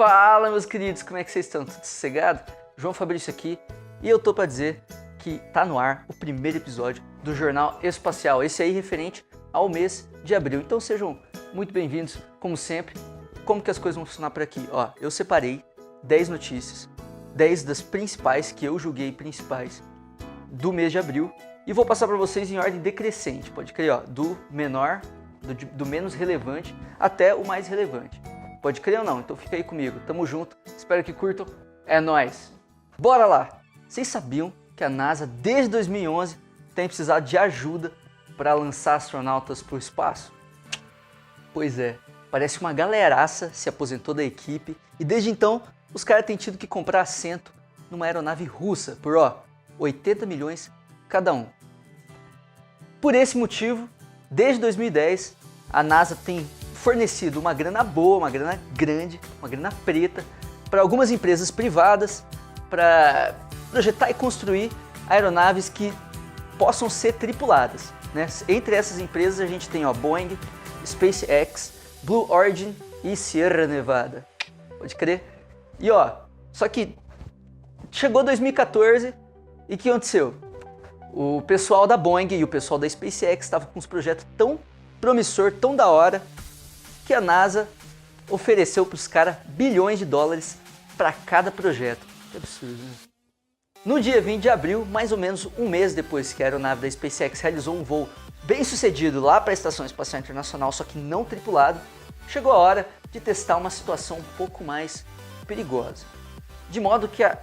Fala, meus queridos, como é que vocês estão? Tudo sossegado? João Fabrício aqui e eu tô para dizer que tá no ar o primeiro episódio do Jornal Espacial, esse aí referente ao mês de abril. Então sejam muito bem-vindos, como sempre. Como que as coisas vão funcionar por aqui? Ó, eu separei 10 notícias, 10 das principais que eu julguei principais do mês de abril e vou passar para vocês em ordem decrescente, pode crer, ó, do menor, do menos relevante até o mais relevante. Pode crer ou não? Então fica aí comigo, tamo junto, espero que curtam, é nóis! Bora lá! Vocês sabiam que a NASA desde 2011 tem precisado de ajuda para lançar astronautas para o espaço? Pois é, parece uma galeraça se aposentou da equipe e desde então os caras têm tido que comprar assento numa aeronave russa por 80 milhões cada um. Por esse motivo, desde 2010 a NASA tem fornecido uma grana boa, uma grana grande, uma grana preta para algumas empresas privadas para projetar e construir aeronaves que possam ser tripuladas, né? Entre essas empresas a gente tem Boeing, SpaceX, Blue Origin e Sierra Nevada. Pode crer? E só que chegou 2014 e o que aconteceu? O pessoal da Boeing e o pessoal da SpaceX estavam com uns projetos tão promissor, tão da hora, que a NASA ofereceu para os caras bilhões de dólares para cada projeto. Que absurdo, né? No dia 20 de abril, mais ou menos um mês depois que a aeronave da SpaceX realizou um voo bem sucedido lá para a Estação Espacial Internacional, só que não tripulado, chegou a hora de testar uma situação um pouco mais perigosa. De modo que a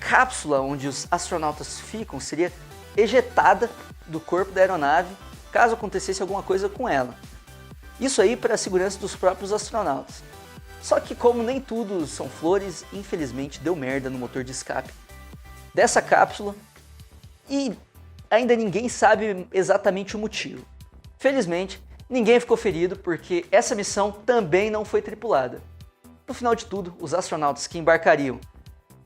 cápsula onde os astronautas ficam seria ejetada do corpo da aeronave caso acontecesse alguma coisa com ela. Isso aí para a segurança dos próprios astronautas. Só que como nem tudo são flores, infelizmente deu merda no motor de escape dessa cápsula e ainda ninguém sabe exatamente o motivo. Felizmente, ninguém ficou ferido porque essa missão também não foi tripulada. No final de tudo, os astronautas que embarcariam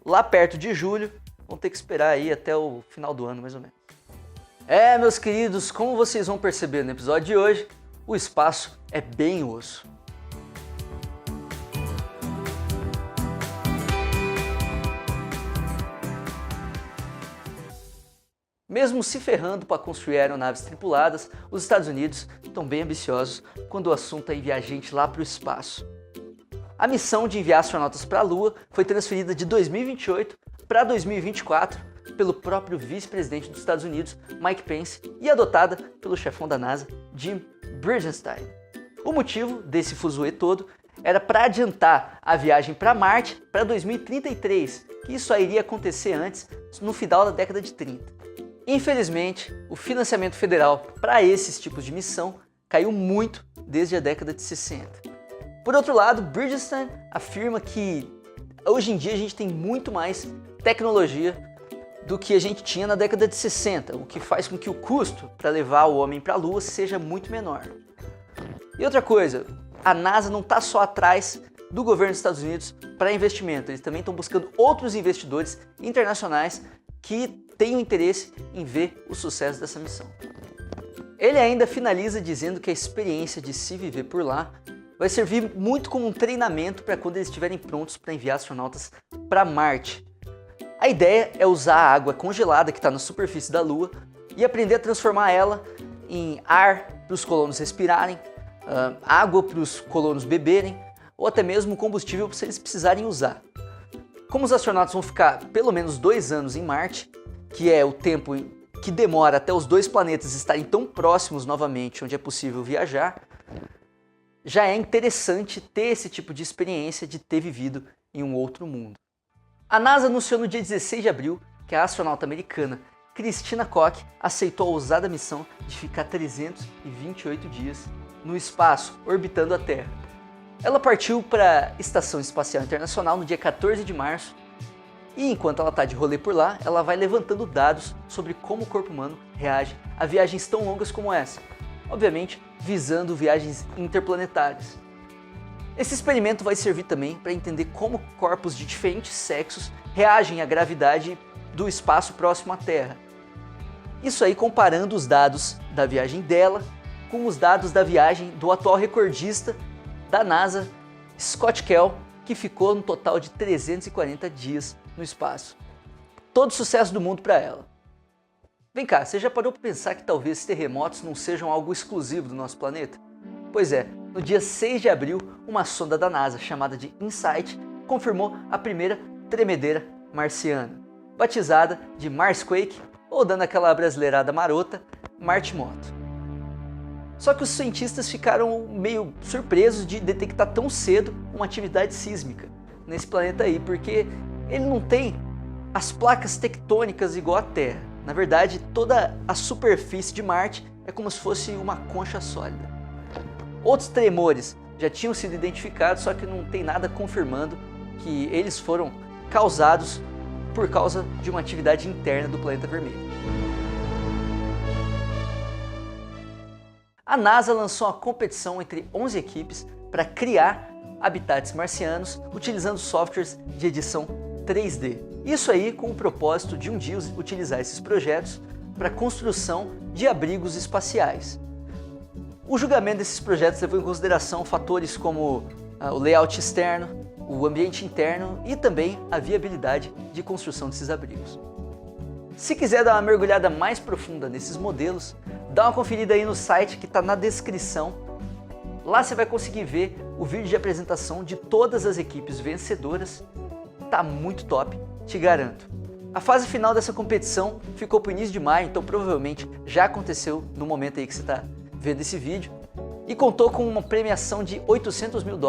lá perto de julho vão ter que esperar aí até o final do ano, mais ou menos. Meus queridos, como vocês vão perceber no episódio de hoje, o espaço é bem osso. Mesmo se ferrando para construir aeronaves tripuladas, os Estados Unidos estão bem ambiciosos quando o assunto é enviar gente lá para o espaço. A missão de enviar astronautas para a Lua foi transferida de 2028 para 2024 pelo próprio vice-presidente dos Estados Unidos, Mike Pence, e adotada pelo chefão da NASA, Jim Bridenstine. O motivo desse fuzuê todo era para adiantar a viagem para Marte para 2033, que isso só iria acontecer antes, no final da década de 30. Infelizmente, o financiamento federal para esses tipos de missão caiu muito desde a década de 60. Por outro lado, Bridenstine afirma que hoje em dia a gente tem muito mais tecnologia do que a gente tinha na década de 60, o que faz com que o custo para levar o homem para a Lua seja muito menor. E outra coisa, a NASA não está só atrás do governo dos Estados Unidos para investimento, eles também estão buscando outros investidores internacionais que tenham interesse em ver o sucesso dessa missão. Ele ainda finaliza dizendo que a experiência de se viver por lá vai servir muito como um treinamento para quando eles estiverem prontos para enviar astronautas para Marte. A ideia é usar a água congelada que está na superfície da Lua e aprender a transformar ela em ar para os colonos respirarem, água para os colonos beberem ou até mesmo combustível se eles precisarem usar. Como os astronautas vão ficar pelo menos 2 anos em Marte, que é o tempo que demora até os dois planetas estarem tão próximos novamente onde é possível viajar, já é interessante ter esse tipo de experiência de ter vivido em um outro mundo. A NASA anunciou no dia 16 de abril que a astronauta americana Christina Koch aceitou a ousada missão de ficar 328 dias no espaço, orbitando a Terra. Ela partiu para a Estação Espacial Internacional no dia 14 de março e enquanto ela está de rolê por lá, ela vai levantando dados sobre como o corpo humano reage a viagens tão longas como essa, obviamente visando viagens interplanetárias. Esse experimento vai servir também para entender como corpos de diferentes sexos reagem à gravidade do espaço próximo à Terra. Isso aí comparando os dados da viagem dela com os dados da viagem do atual recordista da NASA, Scott Kelly, que ficou no total de 340 dias no espaço. Todo sucesso do mundo para ela. Vem cá, você já parou para pensar que talvez terremotos não sejam algo exclusivo do nosso planeta? Pois é, no dia 6 de abril, uma sonda da NASA chamada de InSight confirmou a primeira tremedeira marciana, batizada de Marsquake, ou dando aquela brasileirada marota, Martimoto. Só que os cientistas ficaram meio surpresos de detectar tão cedo uma atividade sísmica nesse planeta aí, porque ele não tem as placas tectônicas igual a Terra. Na verdade, toda a superfície de Marte é como se fosse uma concha sólida. Outros tremores já tinham sido identificados, só que não tem nada confirmando que eles foram causados por causa de uma atividade interna do planeta vermelho. A NASA lançou uma competição entre 11 equipes para criar habitats marcianos utilizando softwares de edição 3D. Isso aí com o propósito de um dia utilizar esses projetos para a construção de abrigos espaciais. O julgamento desses projetos levou em consideração fatores como o layout externo, o ambiente interno e também a viabilidade de construção desses abrigos. Se quiser dar uma mergulhada mais profunda nesses modelos, dá uma conferida aí no site que está na descrição. Lá você vai conseguir ver o vídeo de apresentação de todas as equipes vencedoras. Tá muito top, te garanto. A fase final dessa competição ficou para o início de maio, então provavelmente já aconteceu no momento aí que você está vendo esse vídeo. E contou com uma premiação de $800 mil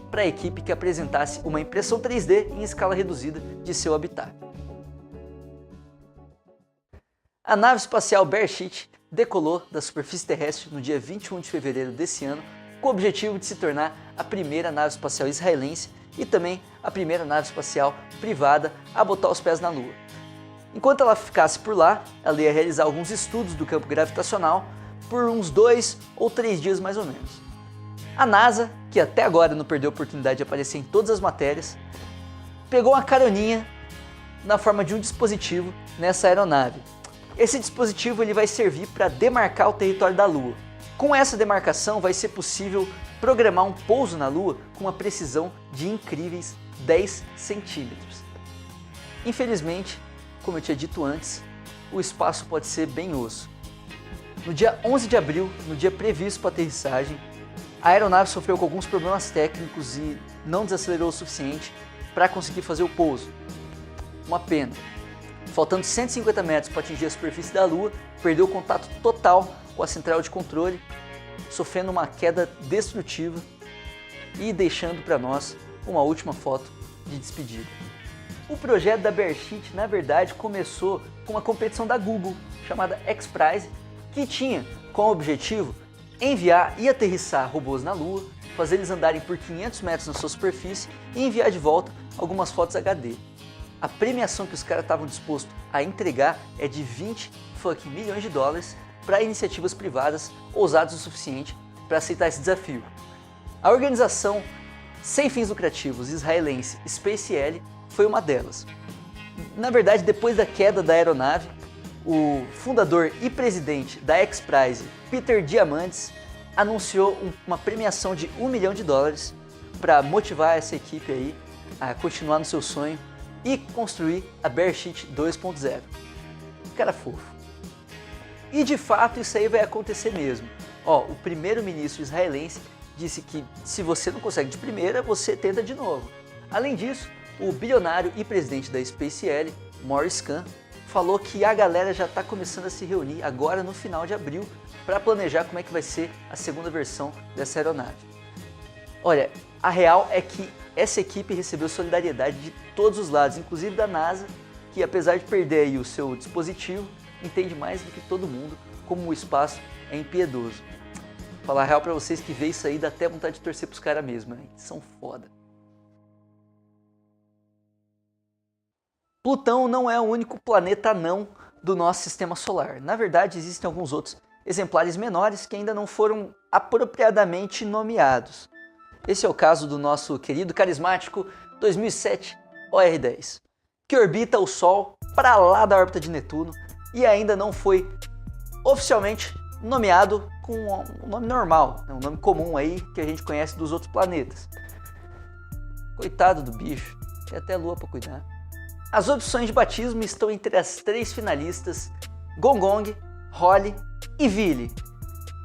para a equipe que apresentasse uma impressão 3D em escala reduzida de seu habitat. A nave espacial Beresheet decolou da superfície terrestre no dia 21 de fevereiro desse ano com o objetivo de se tornar a primeira nave espacial israelense e também a primeira nave espacial privada a botar os pés na Lua. Enquanto ela ficasse por lá, ela ia realizar alguns estudos do campo gravitacional por uns 2 ou 3 dias mais ou menos. A NASA, que até agora não perdeu a oportunidade de aparecer em todas as matérias, pegou uma caroninha na forma de um dispositivo nessa aeronave. Esse dispositivo ele vai servir para demarcar o território da Lua. Com essa demarcação vai ser possível programar um pouso na Lua com uma precisão de incríveis 10 centímetros. Infelizmente, como eu tinha dito antes, o espaço pode ser bem osso. No dia 11 de abril, no dia previsto para a aterrissagem, a aeronave sofreu com alguns problemas técnicos e não desacelerou o suficiente para conseguir fazer o pouso. Uma pena. Faltando 150 metros para atingir a superfície da Lua, perdeu o contato total com a central de controle, sofrendo uma queda destrutiva e deixando para nós uma última foto de despedida. O projeto da Beresheet, na verdade, começou com uma competição da Google, chamada X-Prize, que tinha como objetivo enviar e aterrissar robôs na Lua, fazer eles andarem por 500 metros na sua superfície e enviar de volta algumas fotos HD. A premiação que os caras estavam dispostos a entregar é de 20 milhões de dólares para iniciativas privadas ousadas o suficiente para aceitar esse desafio. A organização sem fins lucrativos israelense SpaceL foi uma delas. Na verdade, depois da queda da aeronave, o fundador e presidente da X-Prize, Peter Diamandis, anunciou uma premiação de $1 milhão para motivar essa equipe aí a continuar no seu sonho e construir a Beresheet 2.0. Cara fofo. E de fato isso aí vai acontecer mesmo. O primeiro-ministro israelense disse que se você não consegue de primeira, você tenta de novo. Além disso, o bilionário e presidente da SpaceL, Morris Kahn, falou que a galera já está começando a se reunir agora no final de abril para planejar como é que vai ser a segunda versão dessa aeronave. Olha, a real é que essa equipe recebeu solidariedade de todos os lados, inclusive da NASA, que apesar de perder aí o seu dispositivo, entende mais do que todo mundo como o espaço é impiedoso. Falar a real para vocês que ver isso aí dá até vontade de torcer pros caras mesmo, né? São foda. Plutão não é o único planeta anão do nosso sistema solar. Na verdade, existem alguns outros exemplares menores que ainda não foram apropriadamente nomeados. Esse é o caso do nosso querido carismático 2007 OR-10, que orbita o Sol para lá da órbita de Netuno e ainda não foi oficialmente nomeado com um nome normal, um nome comum aí que a gente conhece dos outros planetas. Coitado do bicho, tem até lua para cuidar. As opções de batismo estão entre as 3 finalistas, Gongong, Holly e Vili.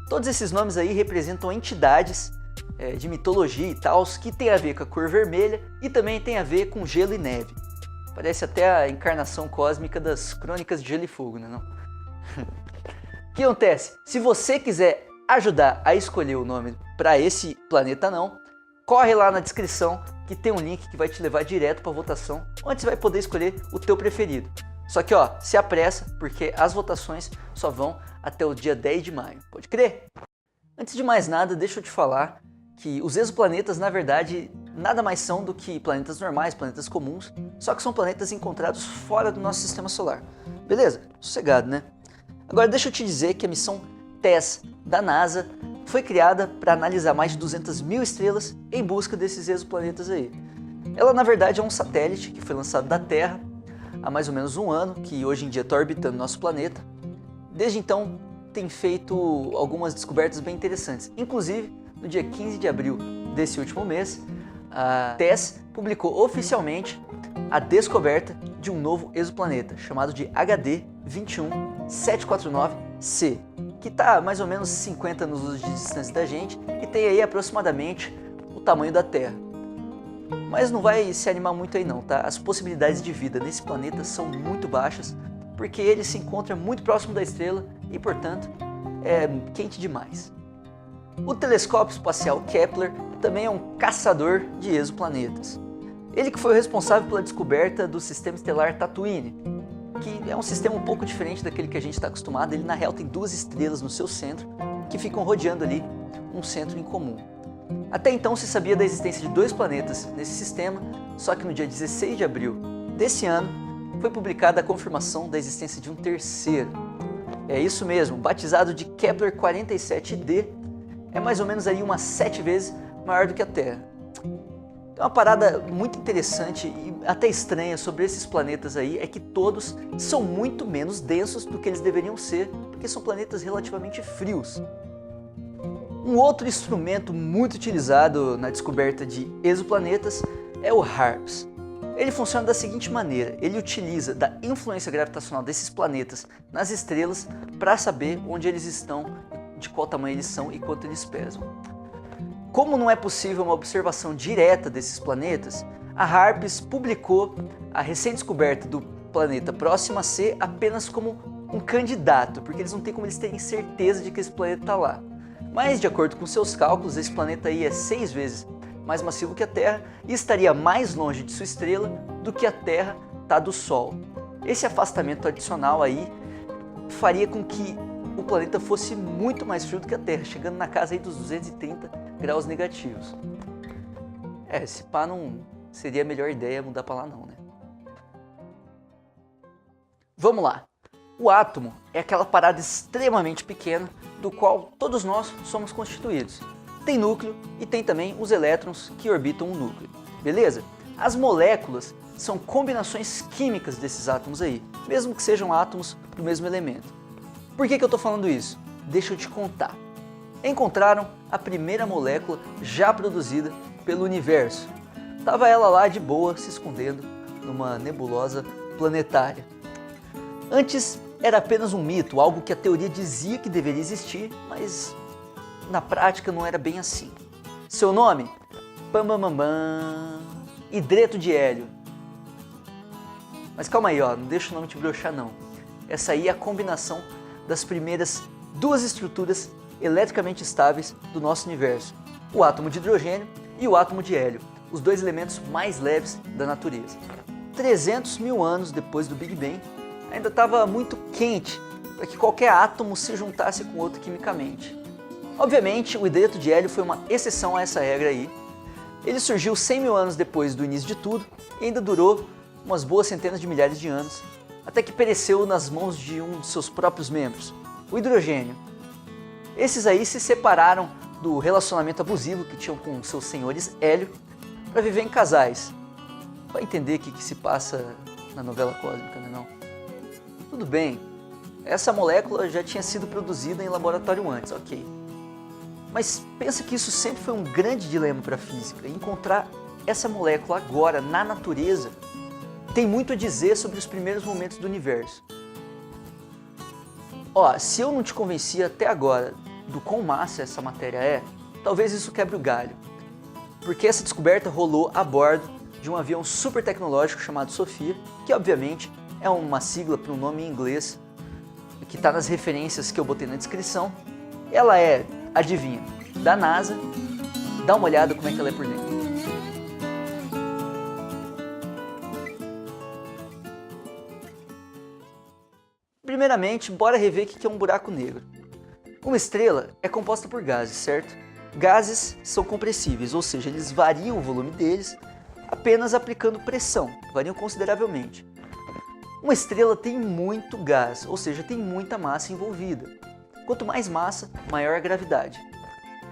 Todos esses nomes aí representam entidades de mitologia e tal, que tem a ver com a cor vermelha e também tem a ver com gelo e neve. Parece até a encarnação cósmica das Crônicas de Gelo e Fogo, né não? O que acontece? Se você quiser ajudar a escolher o nome para esse planeta não, corre lá na descrição que tem um link que vai te levar direto para a votação, onde você vai poder escolher o teu preferido. Só que ó, se apressa, porque as votações só vão até o dia 10 de maio, pode crer? Antes de mais nada, deixa eu te falar que os exoplanetas, na verdade, nada mais são do que planetas normais, planetas comuns, só que são planetas encontrados fora do nosso sistema solar. Beleza? Sossegado, né? Agora deixa eu te dizer que a missão TESS da NASA foi criada para analisar mais de 200 mil estrelas em busca desses exoplanetas aí. Ela, na verdade, é um satélite que foi lançado da Terra há mais ou menos um ano, que hoje em dia está orbitando nosso planeta. Desde então, tem feito algumas descobertas bem interessantes. Inclusive, no dia 15 de abril desse último mês, a TESS publicou oficialmente a descoberta de um novo exoplaneta, chamado de HD 21749c, que está mais ou menos 50 anos de distância da gente e tem aí aproximadamente o tamanho da Terra. Mas não vai se animar muito aí não, tá? As possibilidades de vida nesse planeta são muito baixas, porque ele se encontra muito próximo da estrela e, portanto, é quente demais. O telescópio espacial Kepler também é um caçador de exoplanetas. Ele que foi o responsável pela descoberta do sistema estelar Tatooine, que é um sistema um pouco diferente daquele que a gente está acostumado. Ele na real tem 2 estrelas no seu centro, que ficam rodeando ali um centro em comum. Até então se sabia da existência de 2 planetas nesse sistema, só que no dia 16 de abril desse ano foi publicada a confirmação da existência de um terceiro. É isso mesmo, batizado de Kepler 47d, é mais ou menos aí umas 7 vezes maior do que a Terra. Então, uma parada muito interessante e até estranha sobre esses planetas aí é que todos são muito menos densos do que eles deveriam ser, porque são planetas relativamente frios. Um outro instrumento muito utilizado na descoberta de exoplanetas é o HARPS. Ele funciona da seguinte maneira: ele utiliza da influência gravitacional desses planetas nas estrelas para saber onde eles estão, de qual tamanho eles são e quanto eles pesam. Como não é possível uma observação direta desses planetas, a HARPS publicou a recém-descoberta do planeta Próxima C apenas como um candidato, porque eles não têm como eles terem certeza de que esse planeta está lá. Mas, de acordo com seus cálculos, esse planeta aí é 6 vezes mais massivo que a Terra e estaria mais longe de sua estrela do que a Terra está do Sol. Esse afastamento adicional aí faria com que o planeta fosse muito mais frio do que a Terra, chegando na casa aí dos 230 graus negativos. Se pá não seria a melhor ideia mudar para lá não, né? Vamos lá. O átomo é aquela parada extremamente pequena do qual todos nós somos constituídos. Tem núcleo e tem também os elétrons que orbitam o núcleo, beleza? As moléculas são combinações químicas desses átomos aí, mesmo que sejam átomos do mesmo elemento. Por que eu estou falando isso? Deixa eu te contar. Encontraram a primeira molécula já produzida pelo universo. Tava ela lá de boa, se escondendo numa nebulosa planetária. Antes era apenas um mito, algo que a teoria dizia que deveria existir, mas na prática não era bem assim. Seu nome? Pambambambam, hidreto de hélio. Mas calma aí, ó, não deixa o nome te broxar não. Essa aí é a combinação das primeiras 2 estruturas eletricamente estáveis do nosso universo. O átomo de hidrogênio e o átomo de hélio, os 2 elementos mais leves da natureza. 300 mil anos depois do Big Bang, ainda estava muito quente para que qualquer átomo se juntasse com outro quimicamente. Obviamente, o hidreto de hélio foi uma exceção a essa regra aí. Ele surgiu 100 mil anos depois do início de tudo e ainda durou umas boas centenas de milhares de anos, até que pereceu nas mãos de um de seus próprios membros, o hidrogênio. Esses aí se separaram do relacionamento abusivo que tinham com seus senhores hélio para viver em casais. Vai entender o que se passa na novela cósmica, né não? Tudo bem, essa molécula já tinha sido produzida em laboratório antes, ok. Mas pensa que isso sempre foi um grande dilema para a física, encontrar essa molécula agora na natureza tem muito a dizer sobre os primeiros momentos do universo. Ó, se eu não te convenci até agora do quão massa essa matéria é, talvez isso quebre o galho. Porque essa descoberta rolou a bordo de um avião super tecnológico chamado SOFIA, que obviamente é uma sigla para um nome em inglês, que está nas referências que eu botei na descrição. Ela é, adivinha, da NASA. Dá uma olhada como é que ela é por dentro. Primeiramente, bora rever o que é um buraco negro. Uma estrela é composta por gases, certo? Gases são compressíveis, ou seja, eles variam o volume deles apenas aplicando pressão, variam consideravelmente. Uma estrela tem muito gás, ou seja, tem muita massa envolvida. Quanto mais massa, maior a gravidade.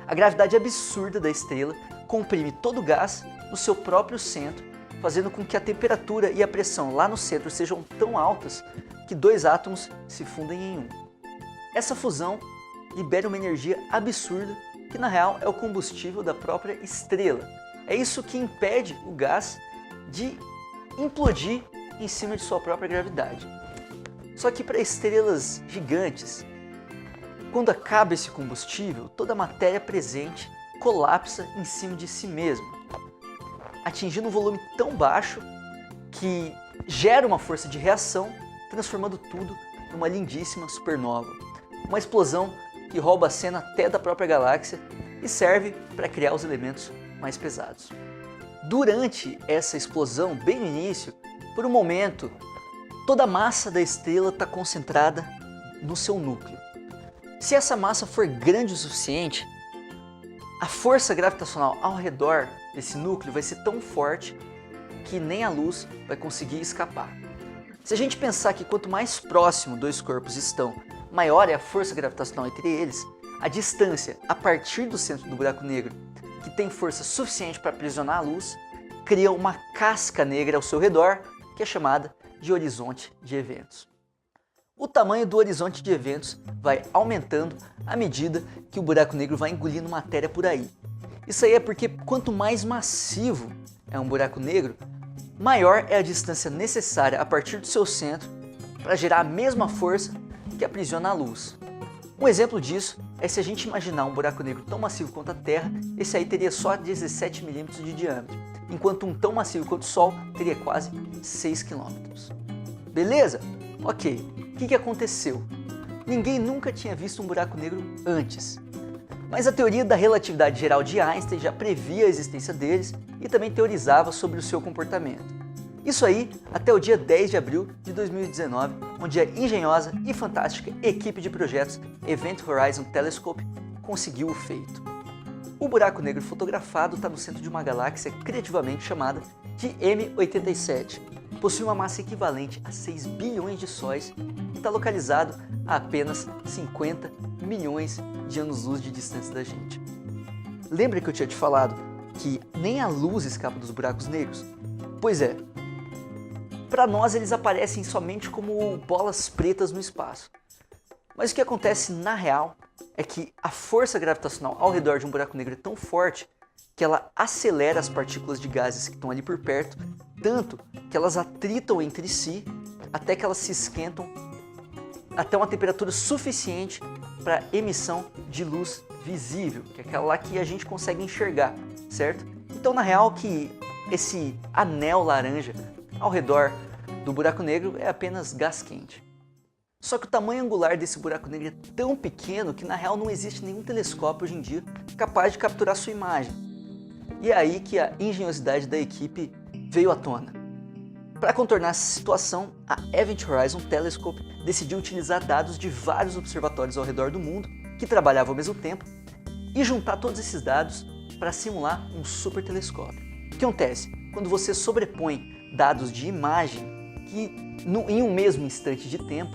A gravidade absurda da estrela comprime todo o gás no seu próprio centro, fazendo com que a temperatura e a pressão lá no centro sejam tão altas que dois átomos se fundem em um. Essa fusão libera uma energia absurda que na real é o combustível da própria estrela. É isso que impede o gás de implodir em cima de sua própria gravidade. Só que para estrelas gigantes, quando acaba esse combustível, toda a matéria presente colapsa em cima de si mesma, atingindo um volume tão baixo que gera uma força de reação, transformando tudo numa lindíssima supernova. Uma explosão que rouba a cena até da própria galáxia e serve para criar os elementos mais pesados. Durante essa explosão, bem no início, por um momento, toda a massa da estrela está concentrada no seu núcleo. Se essa massa for grande o suficiente, a força gravitacional ao redor desse núcleo vai ser tão forte que nem a luz vai conseguir escapar. Se a gente pensar que quanto mais próximo dois corpos estão, maior é a força gravitacional entre eles, a distância a partir do centro do buraco negro, que tem força suficiente para aprisionar a luz, cria uma casca negra ao seu redor, que é chamada de horizonte de eventos. O tamanho do horizonte de eventos vai aumentando à medida que o buraco negro vai engolindo matéria por aí. Isso aí é porque quanto mais massivo é um buraco negro, maior é a distância necessária a partir do seu centro para gerar a mesma força que aprisiona a luz. Um exemplo disso é se a gente imaginar um buraco negro tão massivo quanto a Terra, esse aí teria só 17 milímetros de diâmetro, enquanto um tão massivo quanto o Sol teria quase 6 quilômetros. Beleza? Ok, o que aconteceu? Ninguém nunca tinha visto um buraco negro antes. Mas a teoria da relatividade geral de Einstein já previa a existência deles e também teorizava sobre o seu comportamento. Isso aí até o dia 10 de abril de 2019, onde a engenhosa e fantástica equipe de projetos Event Horizon Telescope conseguiu o feito. O buraco negro fotografado está no centro de uma galáxia criativamente chamada de M87. Possui uma massa equivalente a 6 bilhões de sóis e está localizado a apenas 50 milhões de anos-luz de distância da gente. Lembra que eu tinha te falado que nem a luz escapa dos buracos negros? Pois é, para nós eles aparecem somente como bolas pretas no espaço. Mas o que acontece na real é que a força gravitacional ao redor de um buraco negro é tão forte que ela acelera as partículas de gases que estão ali por perto, tanto que elas atritam entre si até que elas se esquentam até uma temperatura suficiente para emissão de luz visível, que é aquela lá que a gente consegue enxergar, certo? Então, na real, que esse anel laranja ao redor do buraco negro é apenas gás quente. Só que o tamanho angular desse buraco negro é tão pequeno que na real não existe nenhum telescópio hoje em dia capaz de capturar sua imagem. E é aí que a engenhosidade da equipe veio à tona. Para contornar essa situação, a Event Horizon Telescope decidiu utilizar dados de vários observatórios ao redor do mundo que trabalhavam ao mesmo tempo e juntar todos esses dados para simular um super telescópio. O que acontece? Quando você sobrepõe dados de imagem que em um mesmo instante de tempo,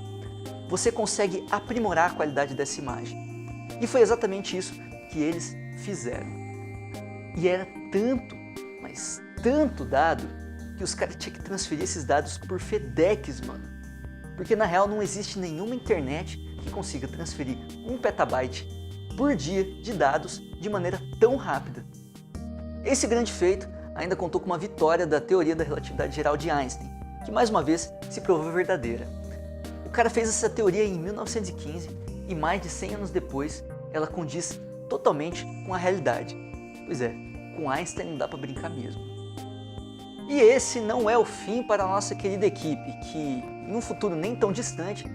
você consegue aprimorar a qualidade dessa imagem. E foi exatamente isso que eles fizeram. E era tanto, mas tanto dado, que os caras tinham que transferir esses dados por FedEx, mano. Porque na real não existe nenhuma internet que consiga transferir 1 petabyte por dia de dados de maneira tão rápida. Esse grande feito ainda contou com uma vitória da teoria da relatividade geral de Einstein, que mais uma vez se provou verdadeira. O cara fez essa teoria em 1915 e mais de 100 anos depois ela condiz totalmente com a realidade. Pois é, com Einstein não dá para brincar mesmo. E esse não é o fim para a nossa querida equipe, que em um futuro nem tão distante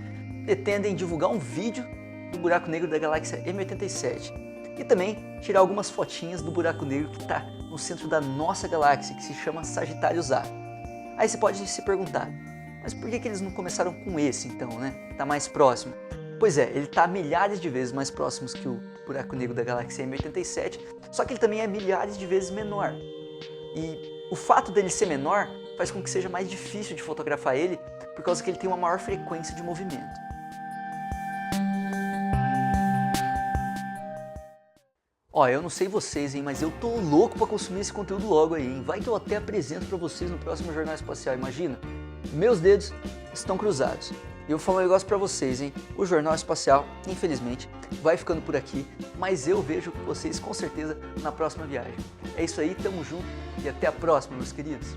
pretendem divulgar um vídeo do buraco negro da galáxia M87 e também tirar algumas fotinhas do buraco negro que está no centro da nossa galáxia, que se chama Sagitários A. Aí você pode se perguntar, mas por que eles não começaram com esse então, né? Está mais próximo. Pois é, ele está milhares de vezes mais próximo que o buraco negro da galáxia M87, só que ele também é milhares de vezes menor. E o fato dele ser menor faz com que seja mais difícil de fotografar ele, por causa que ele tem uma maior frequência de movimento. Ó, eu não sei vocês, hein, mas eu tô louco pra consumir esse conteúdo logo aí, hein? Vai que eu até apresento pra vocês no próximo Jornal Espacial, imagina? Meus dedos estão cruzados. E eu vou falar um negócio pra vocês, hein? O Jornal Espacial, infelizmente, vai ficando por aqui, mas eu vejo vocês com certeza na próxima viagem. É isso aí, tamo junto e até a próxima, meus queridos.